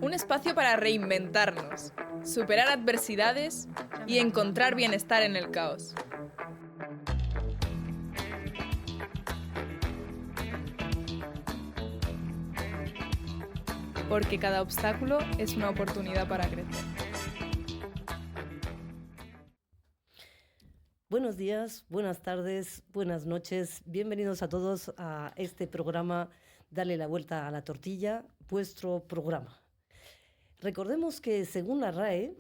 Un espacio para reinventarnos, superar adversidades y encontrar bienestar en el caos. Porque cada obstáculo es una oportunidad para crecer. Buenos días, buenas tardes, buenas noches. Bienvenidos a todos a este programa Dale la vuelta a la tortilla, vuestro programa. Recordemos que según la RAE,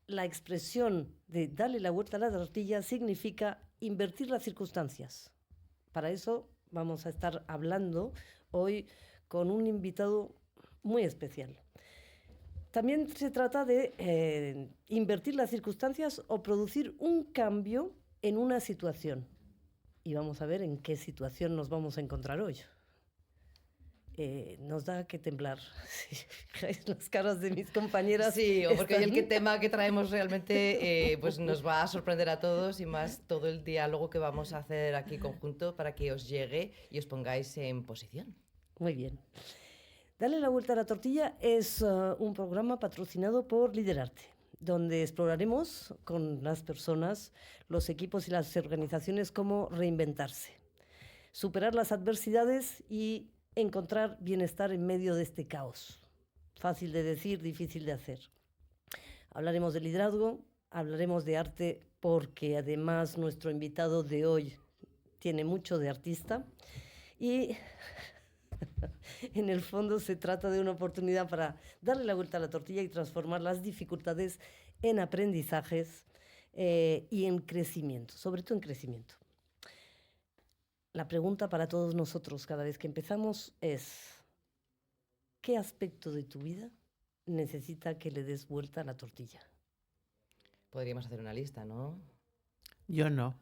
la expresión de darle la vuelta a la tortilla significa invertir las circunstancias. Para eso vamos a estar hablando hoy con un invitado muy especial. También se trata de invertir las circunstancias o producir un cambio en una situación. Y vamos a ver en qué situación nos vamos a encontrar hoy. Nos da que temblar. Si fijáis las caras de mis compañeras. Sí, porque hoy el tema que traemos realmente pues nos va a sorprender a todos y más todo el diálogo que vamos a hacer aquí conjunto para que os llegue y os pongáis en posición. Muy bien. Dale la vuelta a la tortilla es un programa patrocinado por Liderarte, donde exploraremos con las personas, los equipos y las organizaciones cómo reinventarse, superar las adversidades y encontrar bienestar en medio de este caos. Fácil de decir, difícil de hacer. Hablaremos de liderazgo, hablaremos de arte, porque además nuestro invitado de hoy tiene mucho de artista y en el fondo se trata de una oportunidad para darle la vuelta a la tortilla y transformar las dificultades en aprendizajes y en crecimiento, sobre todo en crecimiento. La pregunta para todos nosotros cada vez que empezamos es: ¿qué aspecto de tu vida necesita que le des vuelta a la tortilla? Podríamos hacer una lista, ¿no? Yo no.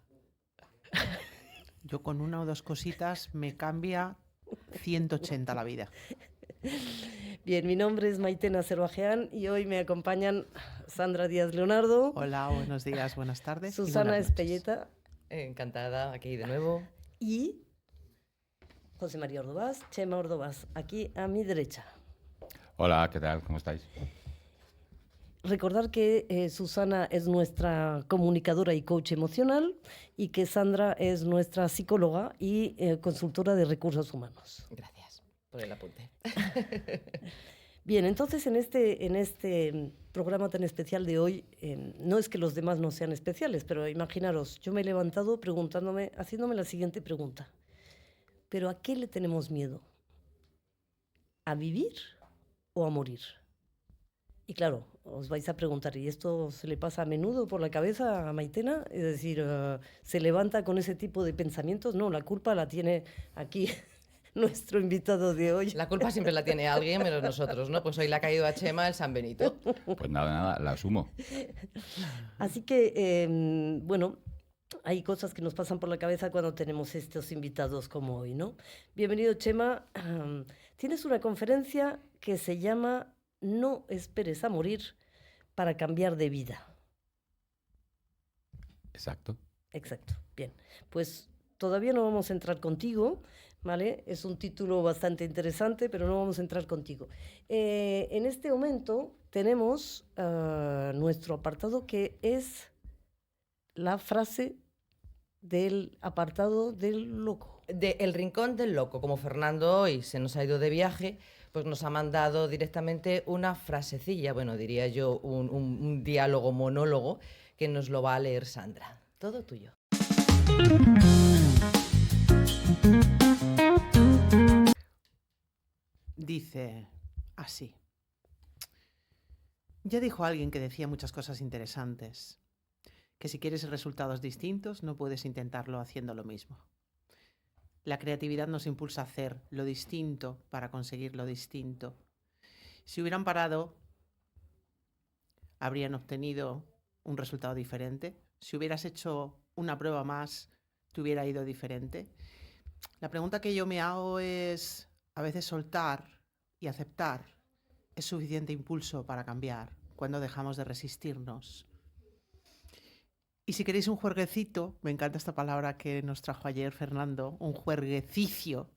Yo con una o dos cositas me cambia 180 la vida. Bien, mi nombre es Maitena Cerbajean y hoy me acompañan Sandra Díaz Leonardo. Hola, buenos días, buenas tardes. Susana Espelleta. Encantada, aquí de nuevo. Y José María Ordovás, Chema Ordovás, aquí a mi derecha. Hola, ¿qué tal? ¿Cómo estáis? Recordar que Susana es nuestra comunicadora y coach emocional y que Sandra es nuestra psicóloga y consultora de recursos humanos. Gracias por el apunte. Bien, entonces en este programa tan especial de hoy, no es que los demás no sean especiales, pero imaginaros, yo me he levantado haciéndome la siguiente pregunta. ¿Pero a qué le tenemos miedo? ¿A vivir o a morir? Y claro, os vais a preguntar, ¿y esto se le pasa a menudo por la cabeza a Maitena? Es decir, ¿se levanta con ese tipo de pensamientos? No, la culpa la tiene aquí nuestro invitado de hoy. La culpa siempre la tiene alguien, menos nosotros, ¿no? Pues hoy le ha caído a Chema el San Benito. Pues nada, la asumo. Así que, bueno, hay cosas que nos pasan por la cabeza cuando tenemos estos invitados como hoy, ¿no? Bienvenido, Chema. Tienes una conferencia que se llama No esperes a morir para cambiar de vida. Exacto. Exacto, bien. Pues todavía no vamos a entrar contigo, ¿vale? Es un título bastante interesante, pero no vamos a entrar contigo. En este momento tenemos nuestro apartado que es la frase del apartado del loco. De El Rincón del Loco, como Fernando hoy se nos ha ido de viaje, pues nos ha mandado directamente una frasecilla, bueno, diría yo, un diálogo, monólogo, que nos lo va a leer Sandra. Todo tuyo. Dice así. Ya dijo alguien que decía muchas cosas interesantes, que si quieres resultados distintos no puedes intentarlo haciendo lo mismo. La creatividad nos impulsa a hacer lo distinto para conseguir lo distinto. Si hubieran parado, habrían obtenido un resultado diferente. Si hubieras hecho una prueba más, te hubiera ido diferente. La pregunta que yo me hago es, a veces soltar y aceptar es suficiente impulso para cambiar cuando dejamos de resistirnos. Y si queréis un juerguecito, me encanta esta palabra que nos trajo ayer Fernando, un juerguecicio,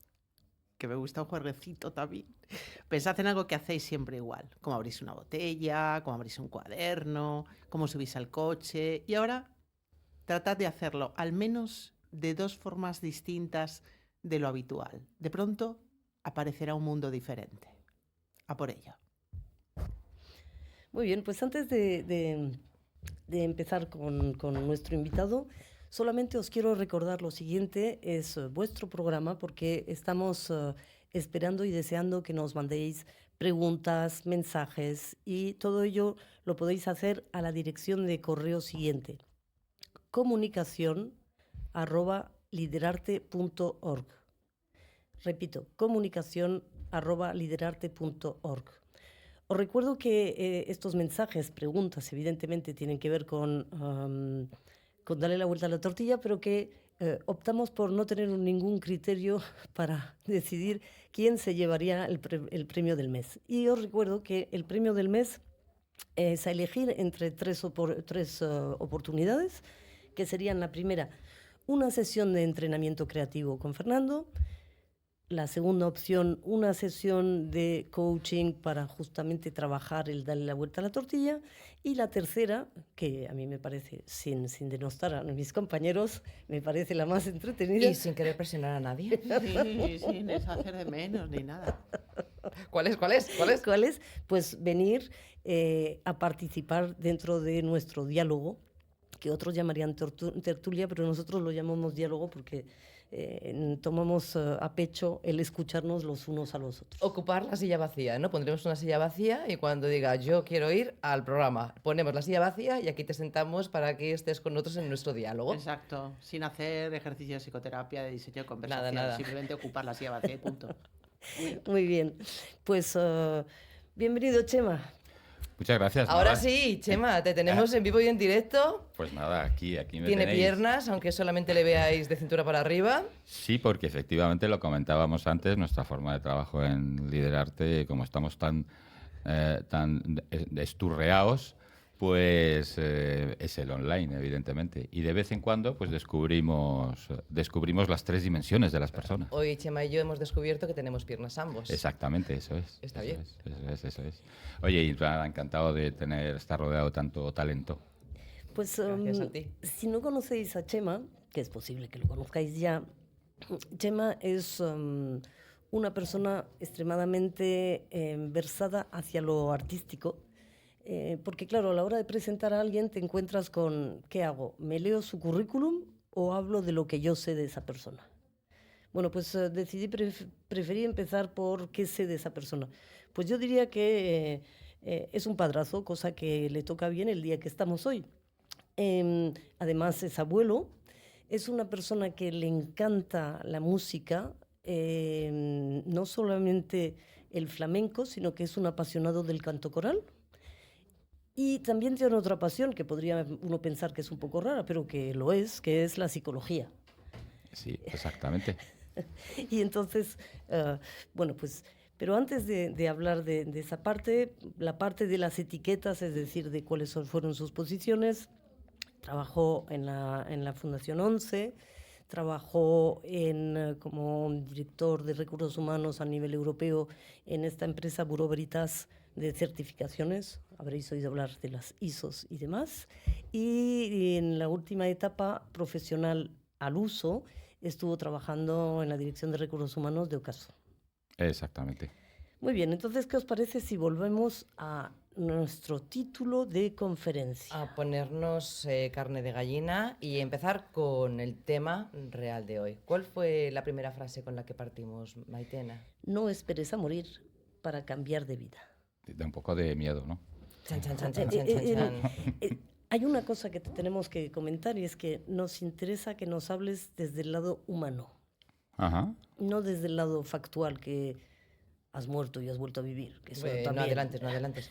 que me gusta un jueguecito también. Pensad en algo que hacéis siempre igual, como abrís una botella, como abrís un cuaderno, como subís al coche. Y ahora tratad de hacerlo al menos de 2 formas distintas de lo habitual. De pronto aparecerá un mundo diferente. A por ello. Muy bien, pues antes de empezar con nuestro invitado, solamente os quiero recordar lo siguiente, es vuestro programa porque estamos esperando y deseando que nos mandéis preguntas, mensajes y todo ello lo podéis hacer a la dirección de correo siguiente: comunicación@liderarte.org. Repito, comunicación@liderarte.org. Os recuerdo que estos mensajes, preguntas, evidentemente tienen que ver con darle la vuelta a la tortilla, pero que optamos por no tener ningún criterio para decidir quién se llevaría el premio del mes. Y os recuerdo que el premio del mes es a elegir entre tres oportunidades, que serían: la primera, una sesión de entrenamiento creativo con Fernando; la segunda opción, una sesión de coaching para justamente trabajar el darle la vuelta a la tortilla; y la tercera, que a mí me parece, sin denostar a mis compañeros, me parece la más entretenida. Y sin querer presionar a nadie. Sí, sin hacer de menos ni nada. ¿Cuál es? ¿Cuál es? Pues venir a participar dentro de nuestro diálogo, que otros llamarían tertulia, pero nosotros lo llamamos diálogo porque tomamos a pecho el escucharnos los unos a los otros. Ocupar la silla vacía, ¿no? Pondremos una silla vacía y cuando diga yo quiero ir al programa, ponemos la silla vacía y aquí te sentamos para que estés con nosotros en nuestro diálogo. Exacto, sin hacer ejercicio de psicoterapia, de diseño de conversación, Nada. simplemente ocupar la silla vacía y punto. Muy bien, pues bienvenido, Chema. Muchas gracias. Ahora nada. sí, Chema, te tenemos en vivo y en directo. Pues nada, aquí me Tiene tenéis. piernas, aunque solamente le veáis de cintura para arriba. Sí, porque efectivamente lo comentábamos antes, nuestra forma de trabajo en Liderarte, como estamos tan esturreados, pues es el online, evidentemente. Y de vez en cuando pues descubrimos las 3 dimensiones de las personas. Hoy Chema y yo hemos descubierto que tenemos piernas ambos. Exactamente, eso es. Está eso bien. Eso es. Oye, y nada, encantado de estar rodeado de tanto talento. Pues Gracias a ti. si no conocéis a Chema, que es posible que lo conozcáis ya, Chema es una persona extremadamente versada hacia lo artístico, porque claro, a la hora de presentar a alguien te encuentras con: ¿qué hago? ¿Me leo su currículum o hablo de lo que yo sé de esa persona? Bueno, pues preferí empezar por qué sé de esa persona. Pues yo diría que es un padrazo, cosa que le toca bien el día que estamos hoy. Además es abuelo, es una persona que le encanta la música, no solamente el flamenco, sino que es un apasionado del canto coral. Y también tiene otra pasión que podría uno pensar que es un poco rara, pero que lo es, que es la psicología. Sí, exactamente. Y entonces, bueno, pues, pero antes de hablar de esa parte, la parte de las etiquetas, es decir, de cuáles fueron sus posiciones, trabajó en la Fundación 11, trabajó como director de recursos humanos a nivel europeo en esta empresa Bureau Veritas de certificaciones, habréis oído hablar de las ISOs y demás, y en la última etapa profesional al uso estuvo trabajando en la Dirección de Recursos Humanos de Ocaso. Exactamente. Muy bien, entonces, ¿qué os parece si volvemos a nuestro título de conferencia? A ponernos carne de gallina y empezar con el tema real de hoy. ¿Cuál fue la primera frase con la que partimos, Maitena? No esperes a morir para cambiar de vida. Da un poco de miedo, ¿no? Chan, chan, chan, chan, chan, chan, chan. Hay una cosa que te tenemos que comentar y es que nos interesa que nos hables desde el lado humano, Ajá. no desde el lado factual, que has muerto y has vuelto a vivir. Que eso No también. adelantes, no adelantes.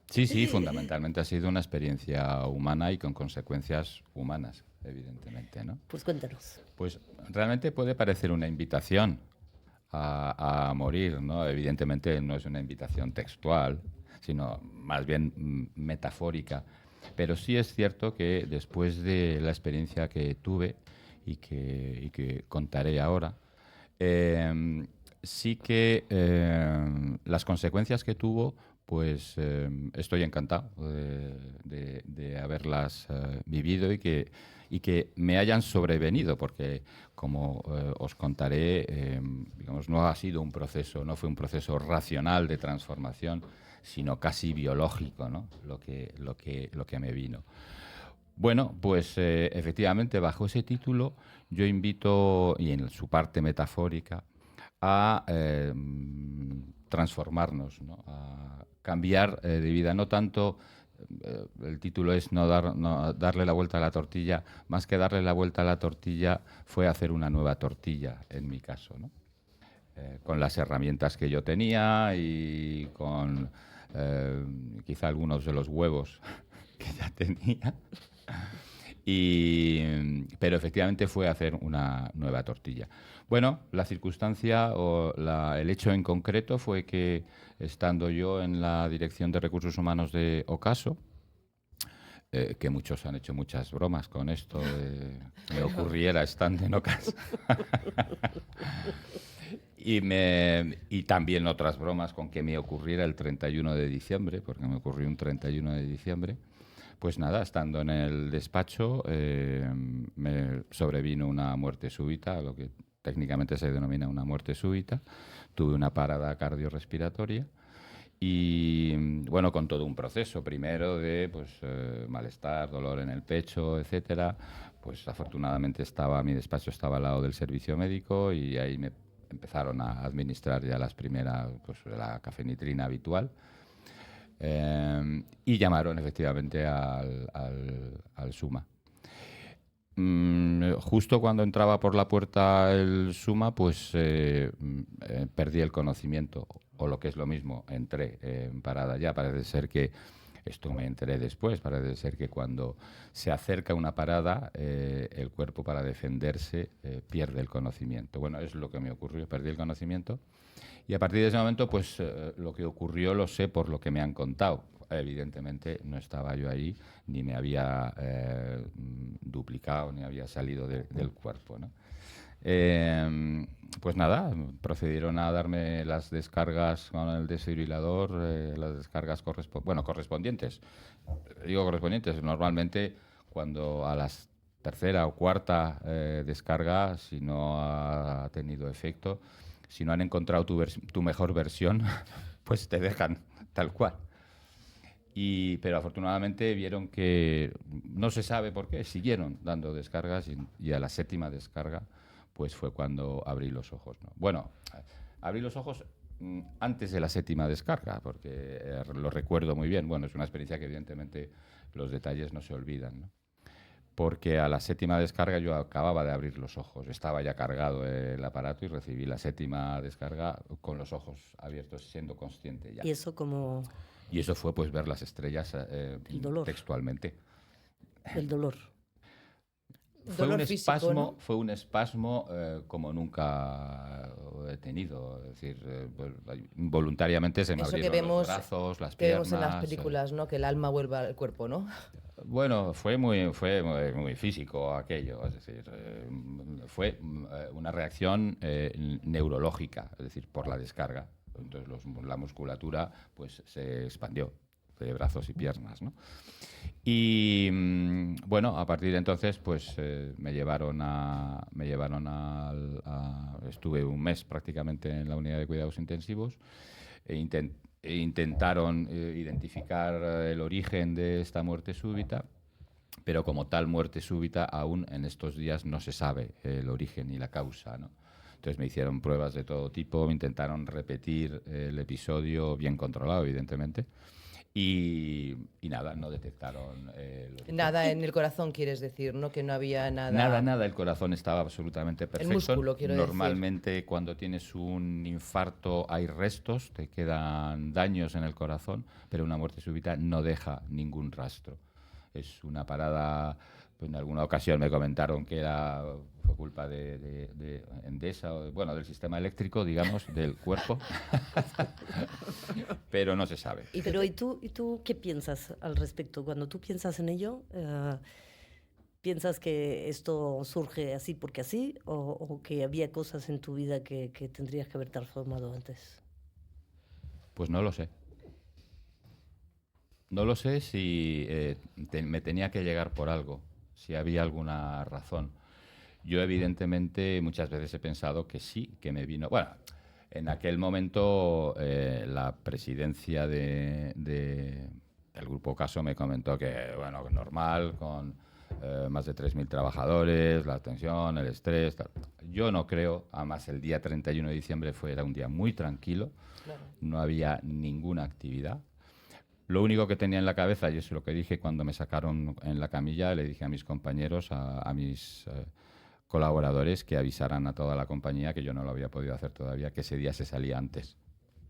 Sí, fundamentalmente ha sido una experiencia humana y con consecuencias humanas, evidentemente, ¿no? Pues cuéntanos. Pues realmente puede parecer una invitación a morir, ¿no? Evidentemente no es una invitación textual, sino más bien metafórica. Pero sí es cierto que después de la experiencia que tuve y que contaré ahora, sí que las consecuencias que tuvo, pues estoy encantado de haberlas vivido y que me hayan sobrevenido, porque como os contaré, digamos, no ha sido un proceso, no fue un proceso racional de transformación, sino casi biológico, ¿no? Lo que me vino. Bueno, pues efectivamente, bajo ese título, yo invito, y en su parte metafórica, a transformarnos, ¿no? A cambiar de vida. No tanto, el título es no darle la vuelta a la tortilla, más que darle la vuelta a la tortilla fue hacer una nueva tortilla, en mi caso, ¿no? Con las herramientas que yo tenía y con quizá algunos de los huevos que ya tenía. Pero efectivamente fue hacer una nueva tortilla. Bueno, la circunstancia o el hecho en concreto fue que, estando yo en la Dirección de Recursos Humanos de Ocaso, que muchos han hecho muchas bromas con esto, que me ocurriera estando en Ocaso. Y también otras bromas con que me ocurriera el 31 de diciembre, porque me ocurrió un 31 de diciembre. Pues nada, estando en el despacho, me sobrevino una muerte súbita, lo que técnicamente se denomina una muerte súbita. Tuve una parada cardiorrespiratoria y, bueno, con todo un proceso, primero de malestar, dolor en el pecho, etcétera. Pues afortunadamente mi despacho estaba al lado del servicio médico y ahí me empezaron a administrar ya las primeras, la cafenitrina habitual. Y llamaron efectivamente al SUMA. Justo cuando entraba por la puerta el SUMA, pues perdí el conocimiento, o lo que es lo mismo, entré en parada ya. Parece ser que, esto me enteré después, parece ser que cuando se acerca una parada, el cuerpo, para defenderse, pierde el conocimiento. Bueno, es lo que me ocurrió, perdí el conocimiento. Y a partir de ese momento, pues lo que ocurrió lo sé por lo que me han contado. Evidentemente no estaba yo ahí, ni me había duplicado, ni había salido del cuerpo, ¿no? Pues nada, procedieron a darme las descargas con el desfibrilador, las descargas correspondientes. Digo correspondientes, normalmente cuando a la tercera o cuarta descarga, si no ha tenido efecto, si no han encontrado tu mejor versión, pues te dejan tal cual. Pero afortunadamente vieron que, no se sabe por qué, siguieron dando descargas y a la séptima descarga pues fue cuando abrí los ojos, ¿no? Bueno, abrí los ojos antes de la séptima descarga, porque lo recuerdo muy bien. Bueno, es una experiencia que evidentemente los detalles no se olvidan, ¿no? Porque a la séptima descarga yo acababa de abrir los ojos, estaba ya cargado el aparato y recibí la séptima descarga con los ojos abiertos, siendo consciente ya. ¿Y eso como...? Y eso fue pues ver las estrellas el dolor. Textualmente. El dolor. Fue un espasmo como nunca he tenido. Es decir, voluntariamente se me abrieron los brazos, las piernas. Que vemos en las películas, ¿no? Que el alma vuelve al cuerpo, ¿no? Bueno, fue muy físico aquello. Es decir, fue una reacción neurológica, es decir, por la descarga. Entonces la musculatura pues se expandió de brazos y piernas, ¿no? Y bueno, a partir de entonces pues me llevaron estuve un mes prácticamente en la unidad de cuidados intensivos e intentaron identificar el origen de esta muerte súbita, pero como tal muerte súbita aún en estos días no se sabe el origen ni la causa, ¿no? Entonces me hicieron pruebas de todo tipo, me intentaron repetir el episodio, bien controlado, evidentemente, y nada, no detectaron nada en el corazón, quieres decir, ¿no? Que no había nada... Nada, el corazón estaba absolutamente perfecto. El músculo, quiero decir. Normalmente cuando tienes un infarto hay restos, te quedan daños en el corazón, pero una muerte súbita no deja ningún rastro. Es una parada... En alguna ocasión me comentaron que fue culpa de Endesa, del sistema eléctrico, digamos, del cuerpo, pero no se sabe. ¿Y tú qué piensas al respecto? Cuando tú piensas en ello, ¿Piensas que esto surge así porque así o que había cosas en tu vida que tendrías que haber transformado antes? Pues no lo sé. No lo sé si me tenía que llegar por algo, si había alguna razón. Yo evidentemente muchas veces he pensado que sí, que me vino... Bueno, en aquel momento la presidencia del Grupo Caso me comentó que, bueno, normal, con más de 3.000 trabajadores, la tensión, el estrés... Tal. Yo no creo, además el día 31 de diciembre era un día muy tranquilo, Claro. no había ninguna actividad. Lo único que tenía en la cabeza, y es lo que dije cuando me sacaron en la camilla, le dije a mis compañeros, a mis colaboradores, que avisaran a toda la compañía, que yo no lo había podido hacer todavía, que ese día se salía antes.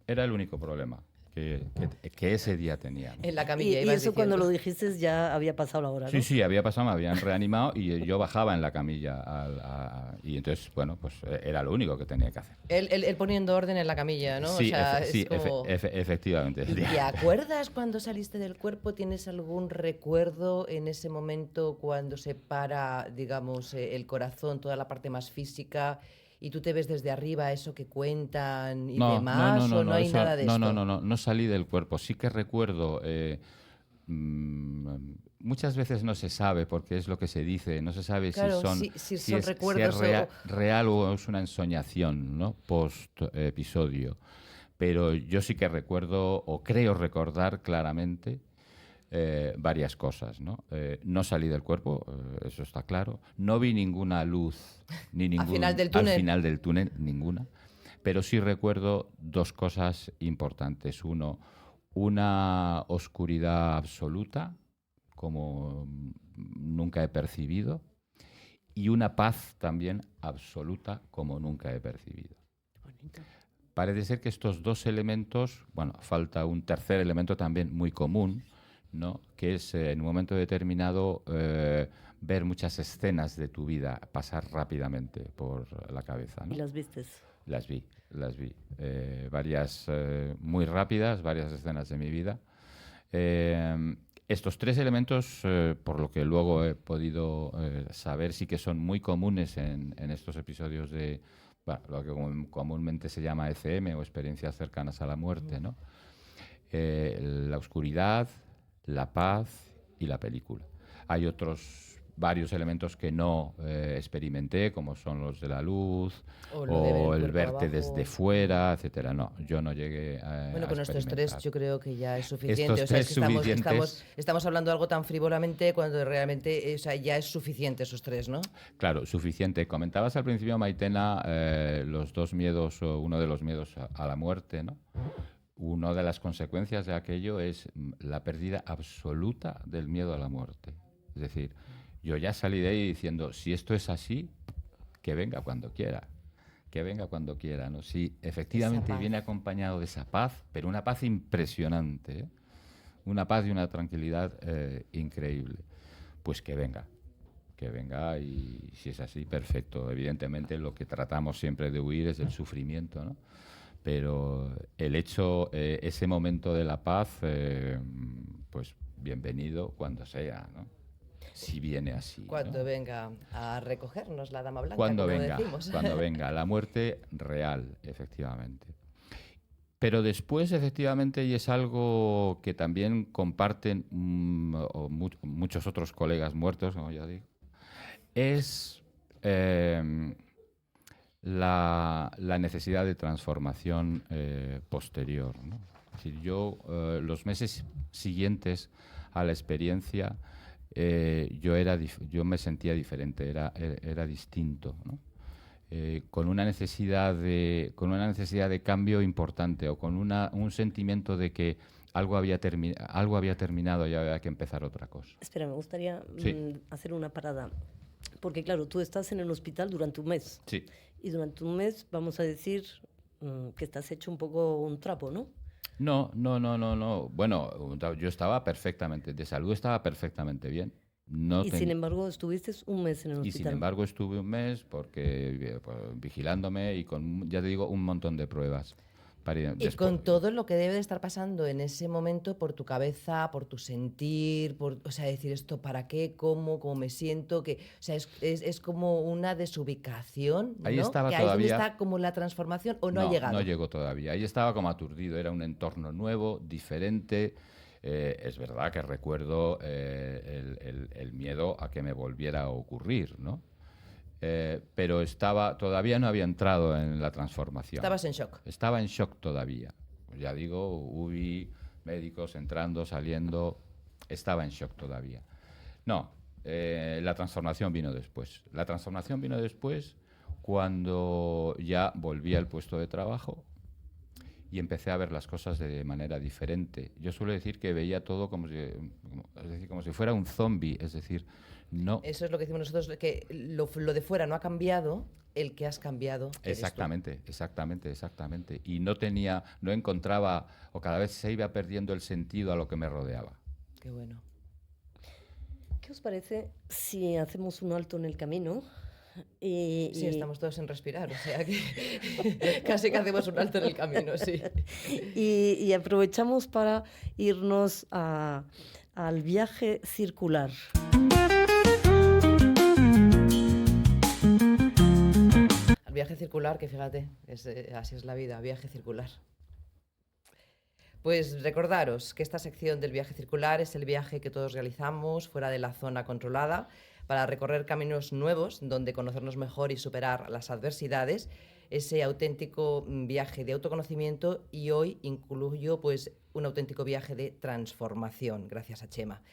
Era el único problema que ese día tenía, ¿no? En la Y, camilla y ibas eso cuando diciendo. lo dijiste ya había pasado la hora, ¿no? Sí, sí, había pasado, me habían reanimado y yo bajaba en la camilla. Y entonces, bueno, pues era lo único que tenía que hacer. Él poniendo orden en la camilla, ¿no? Sí, o sea, sí, es como... efectivamente. ¿Y te acuerdas cuando saliste del cuerpo? ¿Tienes algún recuerdo en ese momento cuando se para, digamos, el corazón, toda la parte más física, y tú te ves desde arriba eso que cuentan y demás? ¿O no hay nada de esto? No salí del cuerpo. Sí que recuerdo, muchas veces no se sabe porque es lo que se dice, no se sabe Claro, si son recuerdos es real o es una ensoñación, ¿no? Post episodio. Pero yo sí que recuerdo, o creo recordar claramente, varias cosas, ¿no? No salí del cuerpo, eso está claro. No vi ninguna luz, Al final del túnel. al final del túnel, ninguna. Pero sí recuerdo dos cosas importantes. Uno, una oscuridad absoluta, como nunca he percibido, y una paz también absoluta, como nunca he percibido. Parece ser que estos dos elementos, bueno, falta un tercer elemento también muy común, ¿no? Que es en un momento determinado ver muchas escenas de tu vida pasar rápidamente por la cabeza, ¿no? ¿Y las vistes? Las vi. Varias muy rápidas, varias escenas de mi vida. Estos tres elementos, por lo que luego he podido saber, sí que son muy comunes en estos episodios de lo que comúnmente se llama ECM o experiencias cercanas a la muerte, ¿no? La oscuridad, la paz y la película. Hay otros varios elementos que no experimenté, como son los de la luz o el verte desde fuera, etcétera. No, yo no llegué a Bueno, con estos tres yo creo que ya es suficiente. Estos o sea, es tres que suficientes. estamos hablando de algo tan frívolamente cuando realmente, o sea, ya es suficiente esos tres, ¿no? Claro, suficiente. Comentabas al principio, Maitena, los dos miedos, o uno de los miedos a la muerte, ¿no? Una de las consecuencias de aquello es la pérdida absoluta del miedo a la muerte. Es decir, yo ya salí de ahí diciendo, si esto es así, que venga cuando quiera. Que venga cuando quiera, ¿no? Si efectivamente viene acompañado de esa paz, pero una paz impresionante, ¿eh? Una paz y una tranquilidad increíble. Pues que venga y si es así, perfecto. Evidentemente lo que tratamos siempre de huir es el sufrimiento, ¿no? Pero el hecho, ese momento de la paz, pues bienvenido cuando sea, ¿no? Si viene así. Cuando ¿no? venga a recogernos la Dama Blanca, Cuando como venga, decimos. cuando venga. La muerte real, efectivamente. Pero después, efectivamente, y es algo que también comparten muchos otros colegas muertos, como ya digo, es la necesidad de transformación posterior, ¿no? Es decir, yo los meses siguientes a la experiencia yo me sentía diferente, era distinto, ¿no? Con una necesidad de cambio importante o con un sentimiento de que algo había terminado y había que empezar otra cosa. Espera, me gustaría Sí. hacer una parada. Porque claro, tú estás en el hospital durante un mes. Sí. Y durante un mes vamos a decir que estás hecho un poco un trapo, ¿no? No. Bueno, yo estaba perfectamente, de salud estaba perfectamente bien. Sin embargo, estuviste un mes en el hospital. Y sin embargo estuve un mes vigilándome y con, ya te digo, un montón de pruebas Y con todo lo que debe de estar pasando en ese momento por tu cabeza, por tu sentir, o sea, decir esto para qué, cómo me siento, que, o sea, es como una desubicación, ¿no? Ahí estaba que ahí es donde todavía. está como la transformación, o no ha llegado. No llegó todavía. Ahí estaba como aturdido. Era un entorno nuevo, diferente. Es verdad que recuerdo el miedo a que me volviera a ocurrir, ¿no? Pero todavía no había entrado en la transformación. Estabas en shock. Estaba en shock todavía. Pues ya digo, UBI, médicos entrando, saliendo. Estaba en shock todavía. No, la transformación vino después. La transformación vino después cuando ya volví al puesto de trabajo y empecé a ver las cosas de manera diferente. Yo suelo decir que veía todo como si fuera un zombie, es decir, no... Eso es lo que decimos nosotros, que lo de fuera no ha cambiado, el que has cambiado eres tú. Exactamente. Y no encontraba, o cada vez se iba perdiendo el sentido a lo que me rodeaba. Qué bueno. ¿Qué os parece si hacemos un alto en el camino? Sí, estamos todos en respirar, o sea que casi que hacemos un alto en el camino, sí. Y aprovechamos para irnos al viaje circular. Al viaje circular, que fíjate, así es la vida, viaje circular. Pues recordaros que esta sección del viaje circular es el viaje que todos realizamos fuera de la zona controlada, para recorrer caminos nuevos donde conocernos mejor y superar las adversidades, ese auténtico viaje de autoconocimiento, y hoy incluyo pues un auténtico viaje de transformación, gracias a Chema.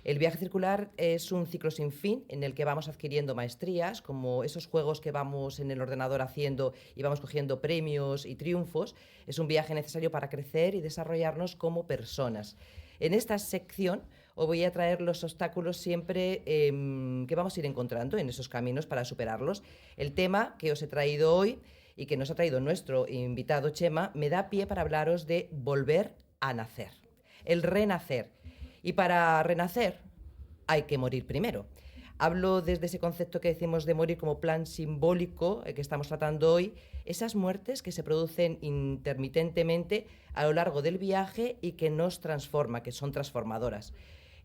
El viaje circular es un ciclo sin fin en el que vamos adquiriendo maestrías, como esos juegos que vamos en el ordenador haciendo y vamos cogiendo premios y triunfos. Es un viaje necesario para crecer y desarrollarnos como personas. En esta sección os voy a traer los obstáculos siempre que vamos a ir encontrando en esos caminos para superarlos. El tema que os he traído hoy y que nos ha traído nuestro invitado Chema me da pie para hablaros de volver a nacer, el renacer. Y para renacer hay que morir primero. Hablo desde ese concepto que decimos de morir como plan simbólico que estamos tratando hoy, esas muertes que se producen intermitentemente a lo largo del viaje y que nos transforma, que son transformadoras.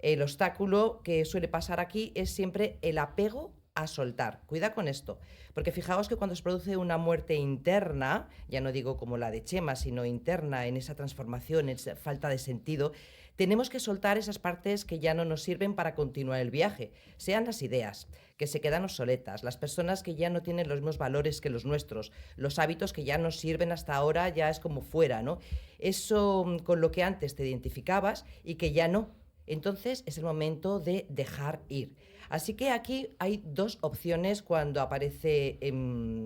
El obstáculo que suele pasar aquí es siempre el apego a soltar. Cuidado con esto, porque fijaos que cuando se produce una muerte interna, ya no digo como la de Chema, sino interna, en esa transformación, en esa falta de sentido, tenemos que soltar esas partes que ya no nos sirven para continuar el viaje, sean las ideas que se quedan obsoletas, las personas que ya no tienen los mismos valores que los nuestros, los hábitos que ya nos sirven hasta ahora, ya es como fuera, ¿no? Eso con lo que antes te identificabas y que ya no. Entonces es el momento de dejar ir. Así que aquí hay dos opciones cuando aparece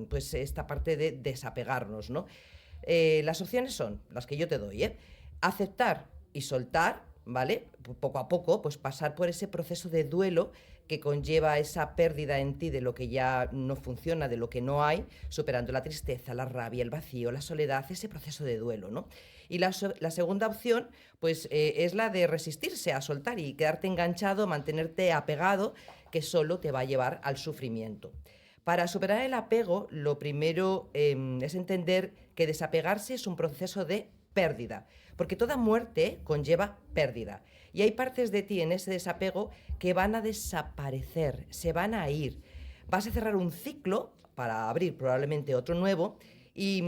pues esta parte de desapegarnos, ¿no? Las opciones son las que yo te doy, aceptar y soltar, ¿vale? Poco a poco, pues pasar por ese proceso de duelo que conlleva esa pérdida en ti de lo que ya no funciona, de lo que no hay, superando la tristeza, la rabia, el vacío, la soledad, ese proceso de duelo, ¿no? Y la segunda opción, pues es la de resistirse a soltar y quedarte enganchado, mantenerte apegado, que solo te va a llevar al sufrimiento. Para superar el apego, lo primero es entender que desapegarse es un proceso de pérdida, porque toda muerte conlleva pérdida. Y hay partes de ti en ese desapego que van a desaparecer, se van a ir. Vas a cerrar un ciclo para abrir probablemente otro nuevo. Y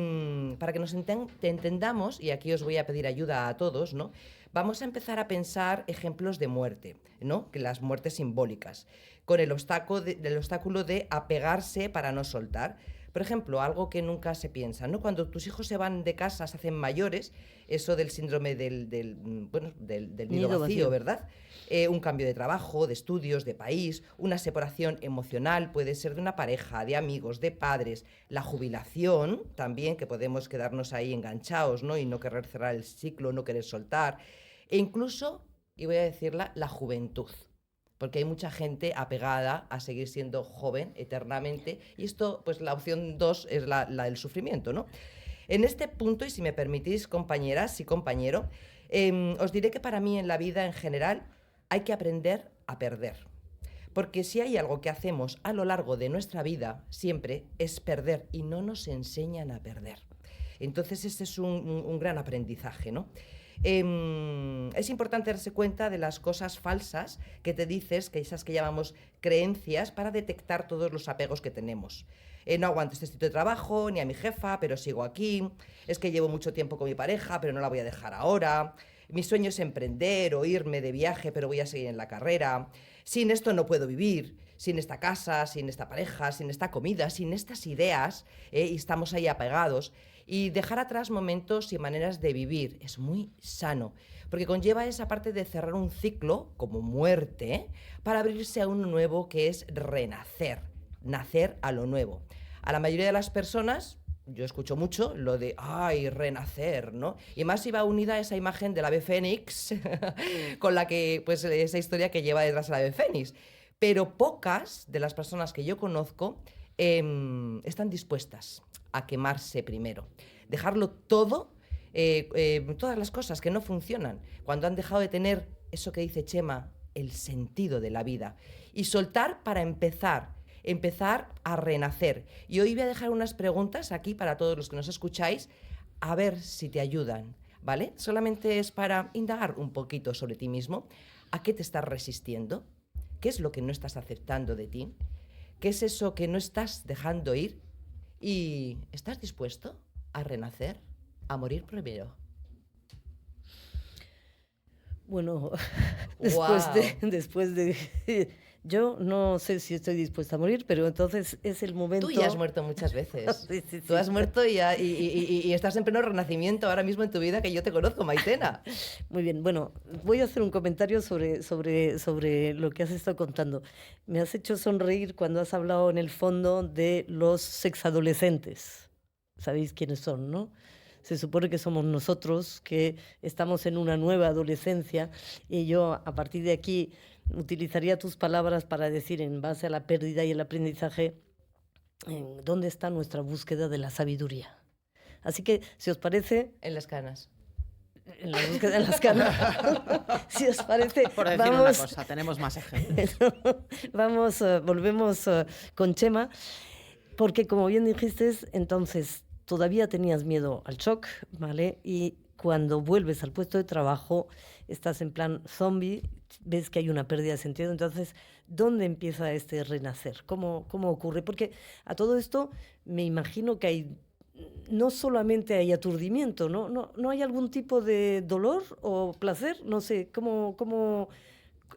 para que nos entendamos, y aquí os voy a pedir ayuda a todos, ¿no? Vamos a empezar a pensar ejemplos de muerte, ¿no? Que las muertes simbólicas, con el obstáculo de apegarse para no soltar. Por ejemplo, algo que nunca se piensa, ¿no? Cuando tus hijos se van de casa, se hacen mayores, eso del síndrome del nido vacío, ¿verdad? Un cambio de trabajo, de estudios, de país, una separación emocional, puede ser de una pareja, de amigos, de padres, la jubilación también, que podemos quedarnos ahí enganchados, ¿no? Y no querer cerrar el ciclo, no querer soltar, e incluso, y voy a decirla, la juventud. Porque hay mucha gente apegada a seguir siendo joven eternamente, y esto, pues la opción 2 es la del sufrimiento, ¿no? En este punto, y si me permitís, compañeras y compañero, os diré que para mí en la vida en general hay que aprender a perder. Porque si hay algo que hacemos a lo largo de nuestra vida, siempre es perder, y no nos enseñan a perder. Entonces, este es un gran aprendizaje, ¿no? Es importante darse cuenta de las cosas falsas que te dices, que esas que llamamos creencias, para detectar todos los apegos que tenemos. No aguanto este sitio de trabajo, ni a mi jefa, pero sigo aquí. Es que llevo mucho tiempo con mi pareja, pero no la voy a dejar ahora. Mi sueño es emprender o irme de viaje, pero voy a seguir en la carrera. Sin esto no puedo vivir. Sin esta casa, sin esta pareja, sin esta comida, sin estas ideas, y estamos ahí apegados. Y dejar atrás momentos y maneras de vivir es muy sano, porque conlleva esa parte de cerrar un ciclo, como muerte, para abrirse a uno nuevo, que es renacer, nacer a lo nuevo. A la mayoría de las personas, yo escucho mucho lo de, ay, renacer, ¿no? Y más iba unida a esa imagen del ave fénix, con la que, pues, esa historia que lleva detrás el ave fénix. Pero pocas de las personas que yo conozco están dispuestas a quemarse primero. Dejarlo todo, todas las cosas que no funcionan, cuando han dejado de tener eso que dice Chema, el sentido de la vida. Y soltar para empezar a renacer. Y hoy voy a dejar unas preguntas aquí para todos los que nos escucháis, a ver si te ayudan, ¿vale? Solamente es para indagar un poquito sobre ti mismo. ¿A qué te estás resistiendo? ¿Qué es lo que no estás aceptando de ti? ¿Qué es eso que no estás dejando ir? ¿Y estás dispuesto a renacer, a morir primero? Bueno, Guau. después de yo no sé si estoy dispuesta a morir, pero entonces es el momento. Tú ya has muerto muchas veces. Sí, sí, Tú sí. has muerto y estás en pleno renacimiento ahora mismo en tu vida, que yo te conozco, Maitena. Muy bien, bueno, voy a hacer un comentario sobre lo que has estado contando. Me has hecho sonreír cuando has hablado en el fondo de los sexadolescentes. Sabéis quiénes son, ¿no? Se supone que somos nosotros, que estamos en una nueva adolescencia, y yo a partir de aquí utilizaría tus palabras para decir, en base a la pérdida y el aprendizaje, ¿dónde está nuestra búsqueda de la sabiduría? Así que, si os parece, En las canas. en la búsqueda de las canas, si os parece, Por decir una cosa, tenemos más ejemplos. volvemos con Chema, porque como bien dijiste, entonces todavía tenías miedo al shock, ¿vale? Y cuando vuelves al puesto de trabajo, estás en plan zombie, ves que hay una pérdida de sentido. Entonces, ¿dónde empieza este renacer? ¿Cómo ocurre? Porque a todo esto me imagino que hay, no solamente hay aturdimiento, ¿no? ¿No hay algún tipo de dolor o placer? No sé, ¿cómo ¿Cómo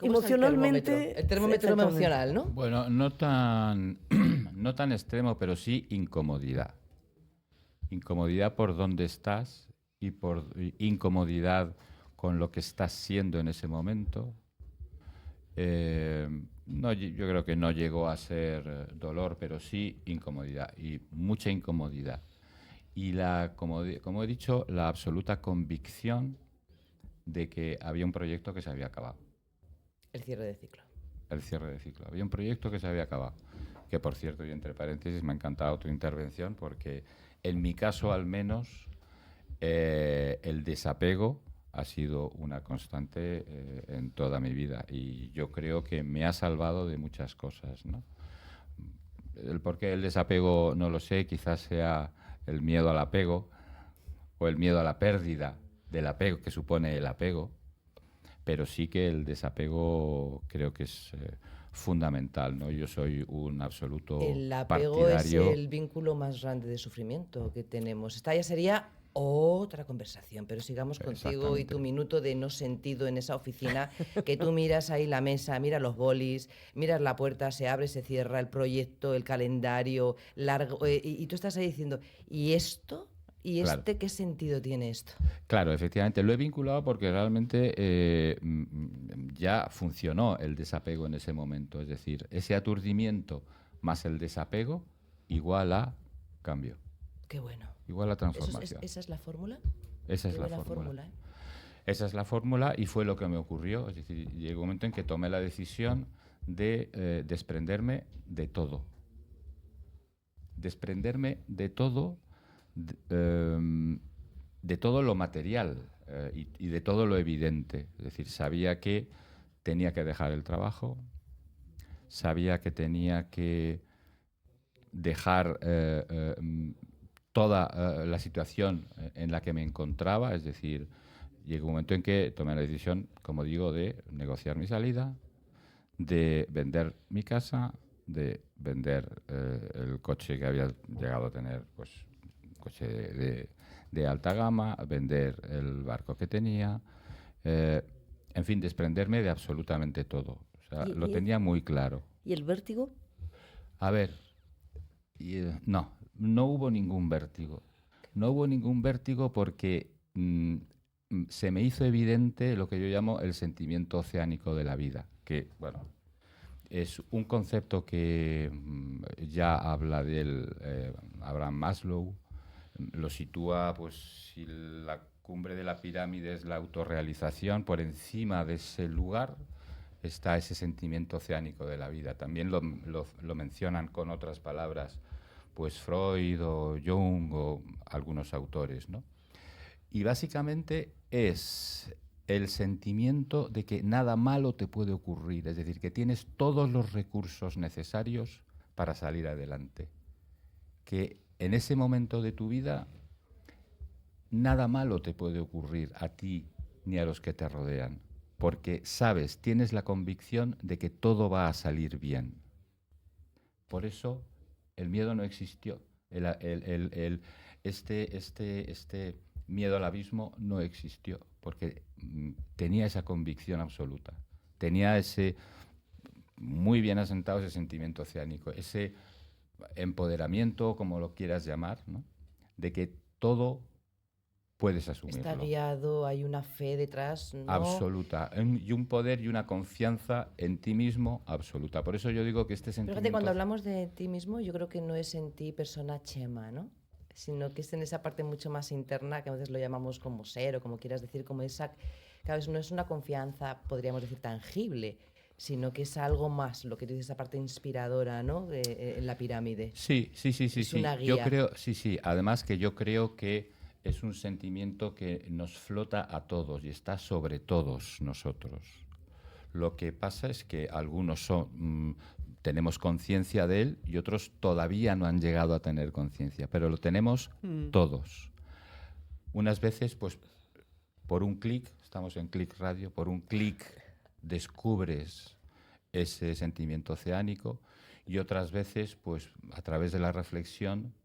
emocionalmente? está el termómetro Exactamente. emocional, ¿no? Bueno, no tan, no tan extremo, pero sí incomodidad. Incomodidad por dónde estás y por incomodidad con lo que estás siendo en ese momento. No, yo creo que no llegó a ser dolor, pero sí incomodidad, y mucha incomodidad. Y como he dicho, la absoluta convicción de que había un proyecto que se había acabado. El cierre de ciclo. El cierre de ciclo. Había un proyecto que se había acabado. Que, por cierto, y entre paréntesis, me ha encantado tu intervención, porque en mi caso, al menos, el desapego ha sido una constante en toda mi vida, y yo creo que me ha salvado de muchas cosas, ¿no? El porqué del desapego no lo sé, quizás sea el miedo al apego o el miedo a la pérdida del apego que supone el apego, pero sí que el desapego creo que es fundamental, ¿no? Yo soy un absoluto El apego partidario. es el vínculo más grande de sufrimiento que tenemos. Esta ya sería otra conversación, pero sigamos contigo y Exactamente. tu minuto de no sentido en esa oficina, que tú miras ahí la mesa, miras los bolis, miras la puerta, se abre, se cierra, el proyecto, el calendario, largo, y tú estás ahí diciendo, ¿y esto? ¿Y Claro. qué sentido tiene esto? Claro, efectivamente, lo he vinculado porque realmente ya funcionó el desapego en ese momento. Es decir, ese aturdimiento más el desapego igual a cambio, Qué bueno. igual a transformación. ¿Esa es la fórmula? Esa es Qué la buena fórmula. ¿eh? Esa es la fórmula, y fue lo que me ocurrió. Es decir, llegó un momento en que tomé la decisión de desprenderme de todo. Desprenderme de todo, de todo lo material y de todo lo evidente. Es decir, sabía que tenía que dejar el trabajo, sabía que tenía que dejar toda la situación en la que me encontraba, es decir, llegó un momento en que tomé la decisión, como digo, de negociar mi salida, de vender mi casa, de vender el coche que había llegado a tener, pues un coche de alta gama, vender el barco que tenía, en fin, desprenderme de absolutamente todo. O sea, lo tenía muy claro. ¿Y el vértigo? A ver, no hubo ningún vértigo. No hubo ningún vértigo porque se me hizo evidente lo que yo llamo el sentimiento oceánico de la vida, que, bueno, es un concepto que ya habla de él Abraham Maslow, lo sitúa, pues, si la cumbre de la pirámide es la autorrealización, por encima de ese lugar está ese sentimiento oceánico de la vida. También lo mencionan con otras palabras, pues Freud o Jung o algunos autores, ¿no? Y básicamente es el sentimiento de que nada malo te puede ocurrir, es decir, que tienes todos los recursos necesarios para salir adelante. Que en ese momento de tu vida nada malo te puede ocurrir a ti ni a los que te rodean, porque sabes, tienes la convicción de que todo va a salir bien. Por eso el miedo no existió. Este miedo al abismo no existió, porque tenía esa convicción absoluta. Tenía ese, muy bien asentado, ese sentimiento oceánico, ese empoderamiento, como lo quieras llamar, ¿no? De que todo puedes asumirlo. Está guiado, hay una fe detrás, ¿no? Absoluta. Y un poder y una confianza en ti mismo absoluta. Por eso yo digo que este sentimiento... Fíjate, cuando hablamos de ti mismo, yo creo que no es en ti persona Chema, ¿no? Sino que es en esa parte mucho más interna, que a veces lo llamamos como ser, o como quieras decir, como esa... Cada vez no es una confianza, podríamos decir, tangible, sino que es algo más, lo que tú dices, esa parte inspiradora, ¿no? En la pirámide. Sí. Es una guía. Yo creo, sí. Además que yo creo que es un sentimiento que nos flota a todos y está sobre todos nosotros. Lo que pasa es que algunos tenemos conciencia de él y otros todavía no han llegado a tener conciencia, pero lo tenemos todos. Unas veces, pues, por un clic, estamos en Click Radio, por un clic descubres ese sentimiento oceánico y otras veces, pues, a través de la reflexión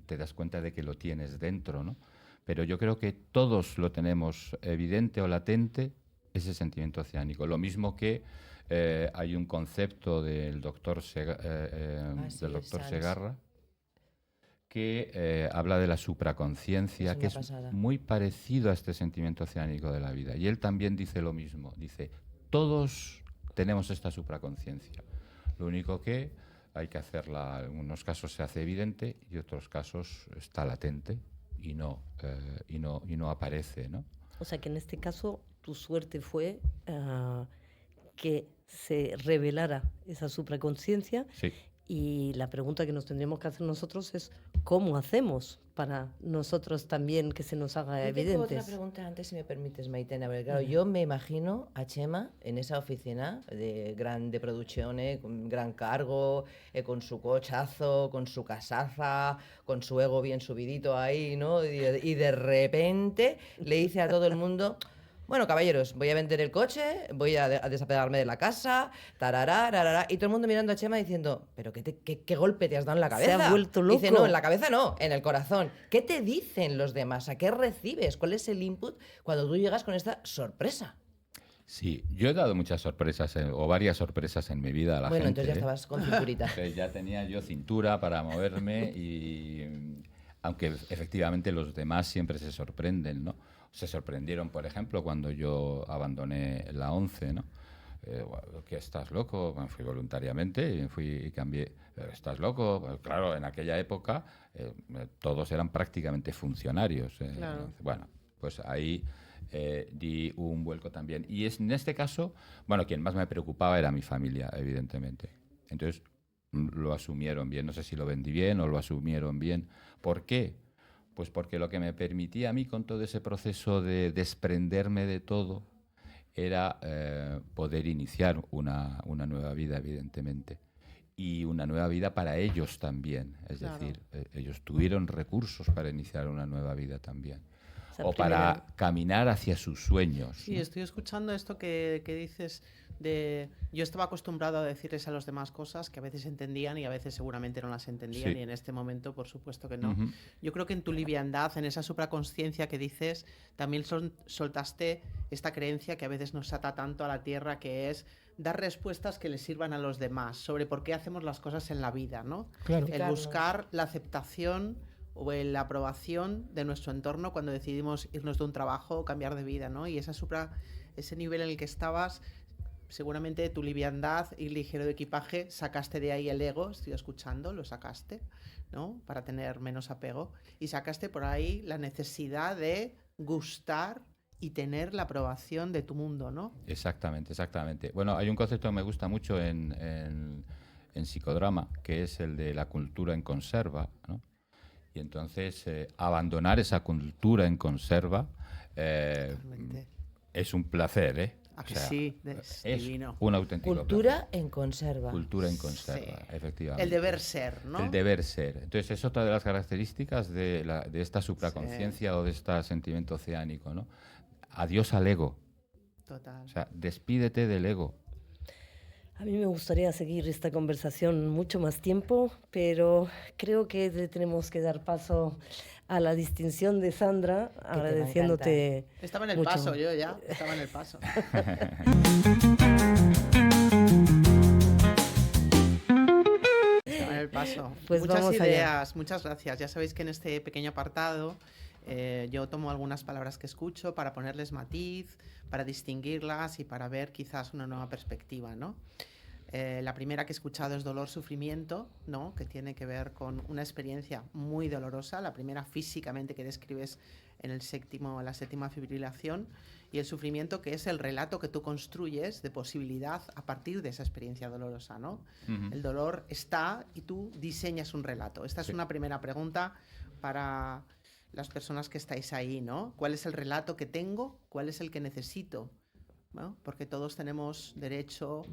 te das cuenta de que lo tienes dentro, ¿no? Pero yo creo que todos lo tenemos evidente o latente, ese sentimiento oceánico. Lo mismo que hay un concepto del doctor Segarra que habla de la supraconciencia, que es muy parecido a este sentimiento oceánico de la vida. Y él también dice lo mismo, dice, todos tenemos esta supraconciencia. Lo único que hay que hacerla, en unos casos se hace evidente y en otros casos está latente y no aparece, ¿no? O sea que en este caso tu suerte fue que se revelara esa supraconciencia. Sí. Y la pregunta que nos tendríamos que hacer nosotros es ¿cómo hacemos para nosotros también que se nos haga evidentes? Tengo otra pregunta antes, si me permites, Maitena. Porque, claro, yo me imagino a Chema en esa oficina de producción, con gran cargo, con su cochazo, con su casaza, con su ego bien subidito ahí, ¿no? Y de repente le dice a todo el mundo... Bueno, caballeros, voy a vender el coche, voy a desapegarme de la casa, tarará, y todo el mundo mirando a Chema diciendo, ¿pero qué golpe te has dado en la cabeza? Se ha vuelto loco. Dice, no, en la cabeza no, en el corazón. ¿Qué te dicen los demás? ¿A qué recibes? ¿Cuál es el input cuando tú llegas con esta sorpresa? Sí, yo he dado muchas sorpresas o varias sorpresas en mi vida a la gente. Bueno, entonces ya estabas con cinturita. Ya tenía yo cintura para moverme y aunque efectivamente los demás siempre se sorprenden, ¿no? Se sorprendieron, por ejemplo, cuando yo abandoné la 11, ¿no? ¿Qué estás loco? Bueno, fui voluntariamente y fui y cambié. ¿Estás loco? Bueno, claro, en aquella época todos eran prácticamente funcionarios. Claro. Bueno, pues ahí di un vuelco también. Y en este caso, bueno, quien más me preocupaba era mi familia, evidentemente. Entonces lo asumieron bien. No sé si lo vendí bien o lo asumieron bien. ¿Por qué? Pues porque lo que me permitía a mí con todo ese proceso de desprenderme de todo era poder iniciar una nueva vida, evidentemente. y una nueva vida para ellos también. Es Claro. decir, ellos tuvieron recursos para iniciar una nueva vida también. Esa O primera- para caminar hacia sus sueños. Sí, ¿no? estoy escuchando esto que dices de... Yo estaba acostumbrado a decirles a los demás cosas que a veces entendían y a veces seguramente no las entendían Sí. y en este momento, por supuesto que no. Ujú. Yo creo que en tu liviandad, en esa supraconsciencia que dices, también soltaste esta creencia que a veces nos ata tanto a la tierra, que es dar respuestas que les sirvan a los demás sobre por qué hacemos las cosas en la vida, ¿no? Claro. El buscar la aceptación o la aprobación de nuestro entorno cuando decidimos irnos de un trabajo o cambiar de vida, ¿no? Y ese nivel en el que estabas, seguramente tu liviandad y ligero de equipaje, sacaste de ahí el ego, estoy escuchando, lo sacaste, ¿no? Para tener menos apego. Y sacaste por ahí la necesidad de gustar y tener la aprobación de tu mundo, ¿no? Exactamente, exactamente. Bueno, hay un concepto que me gusta mucho en psicodrama, que es el de la cultura en conserva, ¿no? Y entonces abandonar esa cultura en conserva Totalmente. es un placer, ¿eh? ¿A O que sea, sí? Es divino. un auténtico Cultura placer. en conserva. Cultura en conserva, Sí. efectivamente. El deber ser, ¿no? El deber ser. Entonces es otra de las características de esta supraconciencia o de este sentimiento oceánico, ¿no? Adiós al ego. Total. O sea, despídete del ego. A mí me gustaría seguir esta conversación mucho más tiempo, pero creo que tenemos que dar paso a la distinción de Sandra, va a agradeciéndote Estaba en el mucho. paso, yo ya. Estaba en el paso. Estaba en el paso. Pues Muchas vamos allá. ideas, muchas gracias. Ya sabéis que en este pequeño apartado yo tomo algunas palabras que escucho para ponerles matiz, para distinguirlas y para ver quizás una nueva perspectiva, ¿no? La primera que he escuchado es dolor, sufrimiento, ¿no? Que tiene que ver con una experiencia muy dolorosa, la primera físicamente que describes en la séptima fibrilación, y el sufrimiento, que es el relato que tú construyes de posibilidad a partir de esa experiencia dolorosa, ¿no? Ujú. El dolor está y tú diseñas un relato. Esta es Sí. una primera pregunta para las personas que estáis ahí, ¿no? ¿Cuál es el relato que tengo? ¿Cuál es el que necesito? ¿No? Porque todos tenemos derecho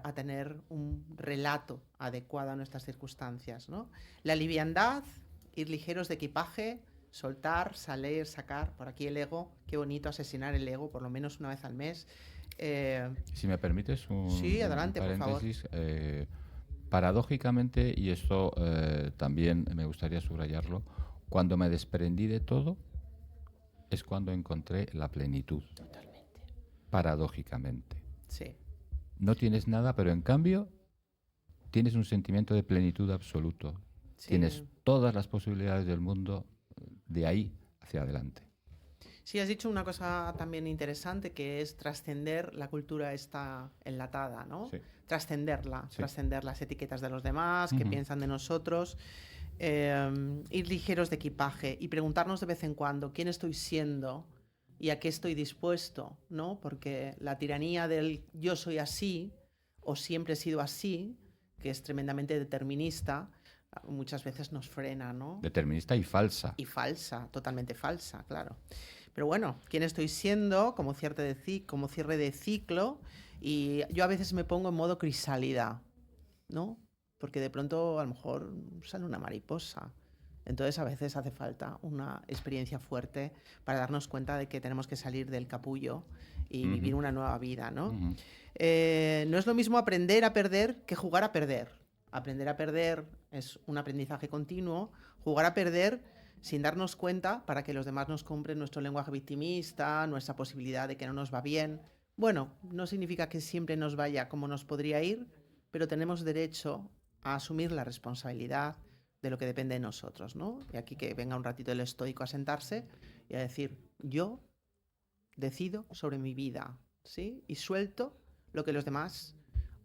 a tener un relato adecuado a nuestras circunstancias, ¿no? La liviandad, ir ligeros de equipaje, soltar, salir, sacar, por aquí el ego, qué bonito asesinar el ego por lo menos una vez al mes. Si me permites Sí, adelante, por favor. paréntesis, paradójicamente, y esto también me gustaría subrayarlo, cuando me desprendí de todo es cuando encontré la plenitud. Totalmente. Paradójicamente. Sí, No tienes nada, pero en cambio tienes un sentimiento de plenitud absoluto. sí. Tienes todas las posibilidades del mundo de ahí hacia adelante. Sí, has dicho una cosa también interesante, que es trascender la cultura esta enlatada, ¿no? Sí. Trascenderla, Sí. trascender las etiquetas de los demás, qué Ujú. piensan de nosotros, ir ligeros de equipaje y preguntarnos de vez en cuando quién estoy siendo y a qué estoy dispuesto, ¿no? Porque la tiranía del yo soy así o siempre he sido así, que es tremendamente determinista, muchas veces nos frena, ¿no? Determinista y falsa. Y falsa, totalmente falsa, claro. Pero bueno, ¿quién estoy siendo? Como cierre de ciclo. Y yo a veces me pongo en modo crisálida, ¿no? Porque de pronto a lo mejor sale una mariposa. Entonces a veces hace falta una experiencia fuerte para darnos cuenta de que tenemos que salir del capullo y Ujú. vivir una nueva vida, ¿no? Ujú. No es lo mismo aprender a perder que jugar a perder. Aprender a perder es un aprendizaje continuo. Jugar a perder sin darnos cuenta para que los demás nos compren nuestro lenguaje victimista, nuestra posibilidad de que no nos va bien. Bueno, no significa que siempre nos vaya como nos podría ir, pero tenemos derecho a asumir la responsabilidad de lo que depende de nosotros, ¿no? Y aquí que venga un ratito el estoico a sentarse y a decir, yo decido sobre mi vida, ¿sí? Y suelto lo que los demás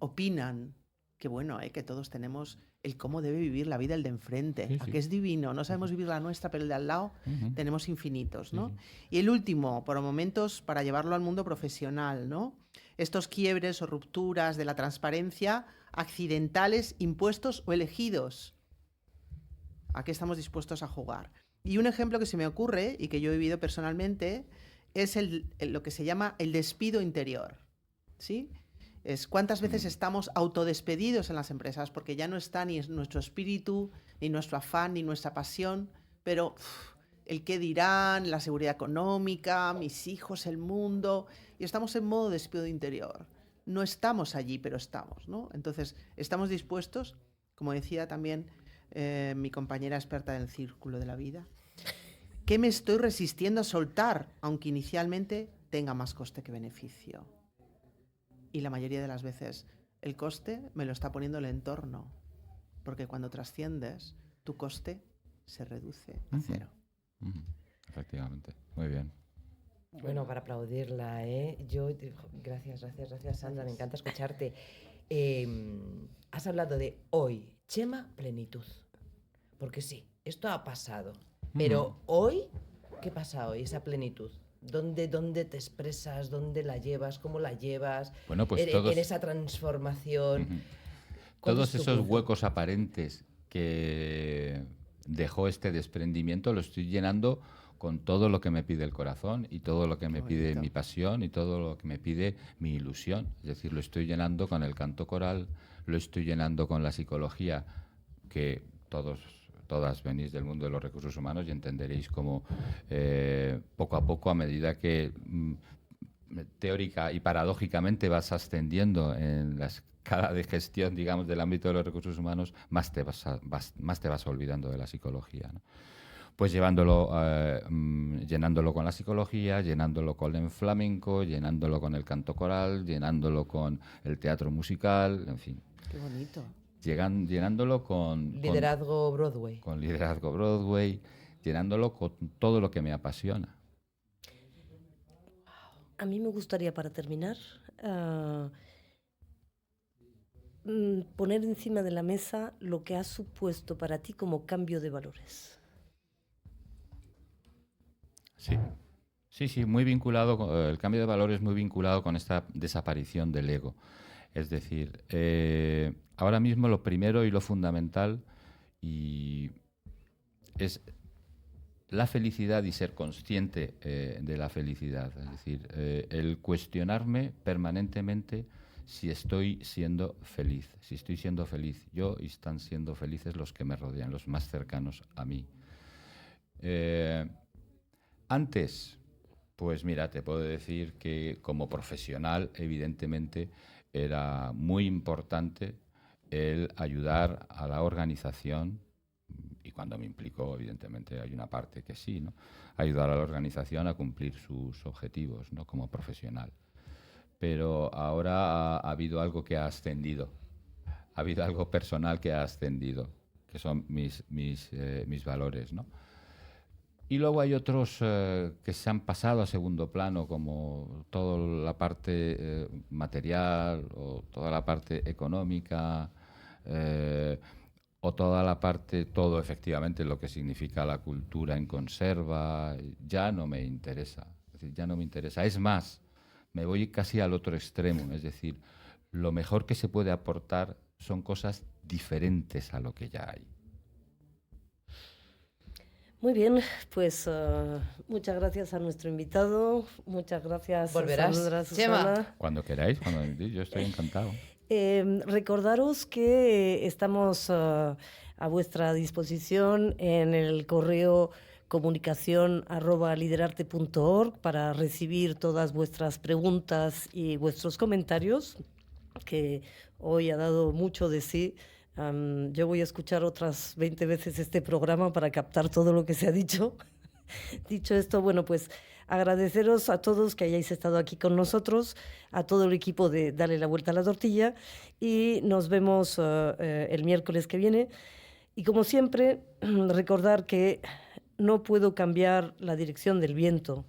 opinan. Qué bueno, que todos tenemos el cómo debe vivir la vida el de enfrente. Sí, ¿A sí. que es divino? No sabemos vivir la nuestra, pero el de al lado Ujú. tenemos infinitos, ¿no? Sí, Y el último, por momentos, para llevarlo al mundo profesional, ¿no? Estos quiebres o rupturas de la transparencia, accidentales, impuestos o elegidos. ¿A qué estamos dispuestos a jugar? Y un ejemplo que se me ocurre y que yo he vivido personalmente es lo que se llama el despido interior, ¿sí? Es cuántas veces estamos autodespedidos en las empresas porque ya no está ni nuestro espíritu, ni nuestro afán, ni nuestra pasión, pero el qué dirán, la seguridad económica, mis hijos, el mundo, y estamos en modo despido interior. No estamos allí, pero estamos, ¿no? Entonces, estamos dispuestos, como decía también mi compañera experta del Círculo de la Vida, ¿qué me estoy resistiendo a soltar, aunque inicialmente tenga más coste que beneficio? Y la mayoría de las veces el coste me lo está poniendo el entorno, porque cuando trasciendes, tu coste se reduce a cero. Efectivamente, muy bien. Bueno, para aplaudirla, ¿eh? Gracias, Sandra, me encanta escucharte. Has hablado de hoy, Chema, plenitud. Porque sí, esto ha pasado. Pero hoy, ¿qué pasa hoy, esa plenitud? ¿Dónde te expresas? ¿Dónde la llevas? ¿Cómo la llevas? Bueno, pues en esa transformación. Todos esos huecos aparentes que dejó este desprendimiento lo estoy llenando con todo lo que me pide el corazón y todo lo que me pide mi pasión y todo lo que me pide mi ilusión. Es decir, lo estoy llenando con el canto coral, lo estoy llenando con la psicología, que todas venís del mundo de los recursos humanos y entenderéis cómo poco a poco, a medida que teórica y paradójicamente vas ascendiendo en la escala de gestión, digamos, del ámbito de los recursos humanos, más te vas olvidando de la psicología, ¿no? Pues llenándolo con la psicología, llenándolo con el flamenco, llenándolo con el canto coral, llenándolo con el teatro musical, en fin. Qué bonito. Llenándolo con liderazgo Broadway. Con liderazgo Broadway, llenándolo con todo lo que me apasiona. A mí me gustaría, para terminar, poner encima de la mesa lo que ha supuesto para ti como cambio de valores. Sí, muy vinculado, el cambio de valores muy vinculado con esta desaparición del ego. Es decir, ahora mismo lo primero y lo fundamental es la felicidad y ser consciente de la felicidad. Es decir, el cuestionarme permanentemente si estoy siendo feliz. Si estoy siendo feliz yo y están siendo felices los que me rodean, los más cercanos a mí. Antes, pues mira, te puedo decir que como profesional, evidentemente, era muy importante el ayudar a la organización, y cuando me implicó, evidentemente, hay una parte que sí, ¿no? Ayudar a la organización a cumplir sus objetivos, ¿no? Como profesional. Pero ahora ha habido algo que ha ascendido, ha habido algo personal que ha ascendido, que son mis valores, ¿no? Y luego hay otros que se han pasado a segundo plano, como toda la parte material o toda la parte económica o toda la parte, todo efectivamente lo que significa la cultura en conserva, ya no me interesa. Es decir, ya no me interesa. Es más, me voy casi al otro extremo. Es decir, lo mejor que se puede aportar son cosas diferentes a lo que ya hay. Muy bien, pues muchas gracias a nuestro invitado, muchas gracias ¿Volverás, Sandra, Chema? Susana. Cuando queráis, yo estoy encantado. Recordaros que estamos a vuestra disposición en el correo comunicación@liderarte.org para recibir todas vuestras preguntas y vuestros comentarios, que hoy ha dado mucho de sí. Yo voy a escuchar otras 20 veces este programa para captar todo lo que se ha dicho. Dicho esto, bueno, pues agradeceros a todos que hayáis estado aquí con nosotros, a todo el equipo de Dale la Vuelta a la Tortilla, y nos vemos el miércoles que viene. Y como siempre, recordar que no puedo cambiar la dirección del viento,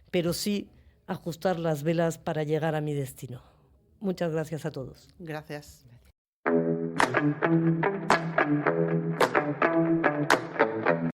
pero sí ajustar las velas para llegar a mi destino. Muchas gracias a todos. Gracias.